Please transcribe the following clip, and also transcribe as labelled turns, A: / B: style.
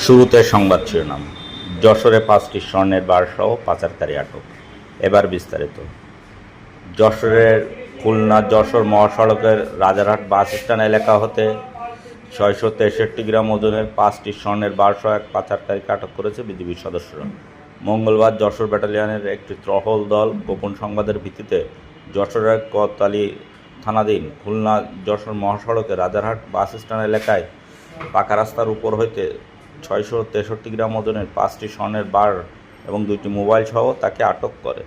A: শুরুতে সংবাদ শিরোনাম। যশোরে ৫টি স্বর্ণের বারসহ পাচারকারী আটক। এবার বিস্তারিত। যশোরের খুলনা যশোর মহাসড়কের রাজারহাট বাস স্ট্যান্ড এলাকা হতে ৬৬৩ গ্রাম ওজনের ৫টি স্বর্ণের বারসহ এক পাচারকারীকে আটক করেছে বিজিবির সদস্যরা। মঙ্গলবার যশোর ব্যাটালিয়নের একটি টহল দল গোপন সংবাদের ভিত্তিতে যশোরের কোতোয়ালি থানাধীন খুলনা যশোর মহাসড়কে রাজারহাট বাস স্ট্যান্ড এলাকায় পাকা রাস্তার উপর হইতে ৬৬৩ গ্রাম ওজনের ৫টি স্বর্ণের বার এবং ২টি মোবাইল সহ তাকে আটক করে।